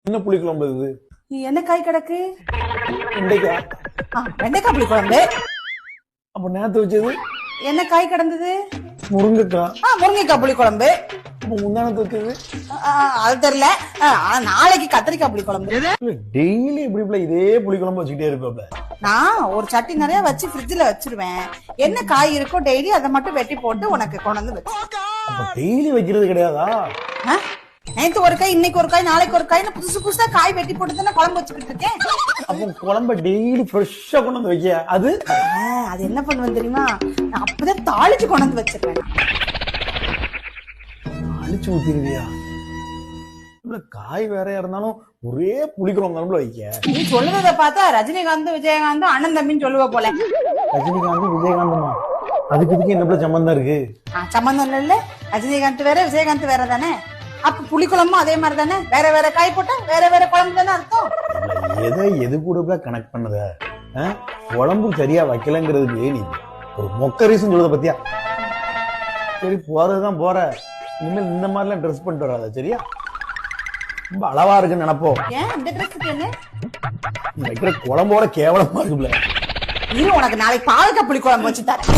என்ன புளிக்குழம்பு இது? என்ன காய் கிடக்கு? வெண்டைக்காய். வெண்டைக்காய் புளி குழம்பு. அப்ப நேத்து வச்சது என்ன காய் கிடந்தது? முருங்கைக்காய். முருங்கைக்காய் புளி குழம்பு. அப்ப முந்தானத்து வச்சது அது தெரியல. நாளைக்கு கத்திரிக்காய் புளி குழம்பு. டெய்லி இப்படி இதே புளிக்குழம்பு வச்சுக்கிட்டே இருப்ப. நான் ஒரு சட்டி நிறைய வச்சு ஃப்ரிட்ஜ்ல வச்சிருவேன். என்ன காய் இருக்கோ டெய்லி அதை மட்டும் வெட்டி போட்டு உனக்கு கொண்டு வந்து வச்சு. அப்ப டெய்லி வைக்கிறது கிடையாதா? நேத்து ஒரு காய், இன்னைக்கு ஒரு காய், நாளைக்கு ஒரு காய், புதுசு புதுசா காய் வெட்டி போட்டு தானே குழம்பு வச்சுக்கிட்டு இருக்கேன். அப்போ குழம்ப டெய்லி ஃப்ரெஷ்ஷா கொண்டு வந்து வைக்க. அது என்ன பண்ணுவேன் தெரியுமா? நான் அப்பதான் தாளிச்சு கொண்டு வந்து வச்சிருக்கேன். அழிச்சு ஊத்திருவியா? காய் வேறையா இருந்தாலும் ஒரே புளிக்குழம்பு வைக்க. நீ சொல்லுறத பார்த்தா ரஜினிகாந்த் விஜயகாந்த் அண்ணன் தம்பின்னு சொல்லுவ போல. ரஜினிகாந்த் விஜயகாந்தமா? அதுக்கு இதுக்கு என்ன சம்பந்தம் இருக்கு? சம்பந்தம் இல்ல. ரஜினிகாந்த் வேற விஜயகாந்த் வேற தானே. அப்ப புளிக்குழம்பும் அதே மாதிரி தானே. வேற வேற காய் போட்டா வேற வேற குழம்பு தானே அர்த்தம். எதை எது கூட கனெக்ட் பண்ணத? குழம்பு சரியா வைக்கலங்கிறதுக்கு நீ ஒரு மொக்க ரீசன் சொல்றத பத்தியா? சரி, போறதுதான் போற. இனிமேல் இந்த மாதிரிலாம் ட்ரெஸ் பண்ணிட்டு வராத, சரியா? ரொம்ப அளவா இருக்குன்னு நினைப்போம். ஏன் இந்த ட்ரெஸ்ஸுக்கு என்ன? வைக்கிற குழம்போட கேவலமா இருக்குல்ல. உனக்கு நாளைக்கு பாவக்காய் புளி குழம்பு வச்சு தரேன்.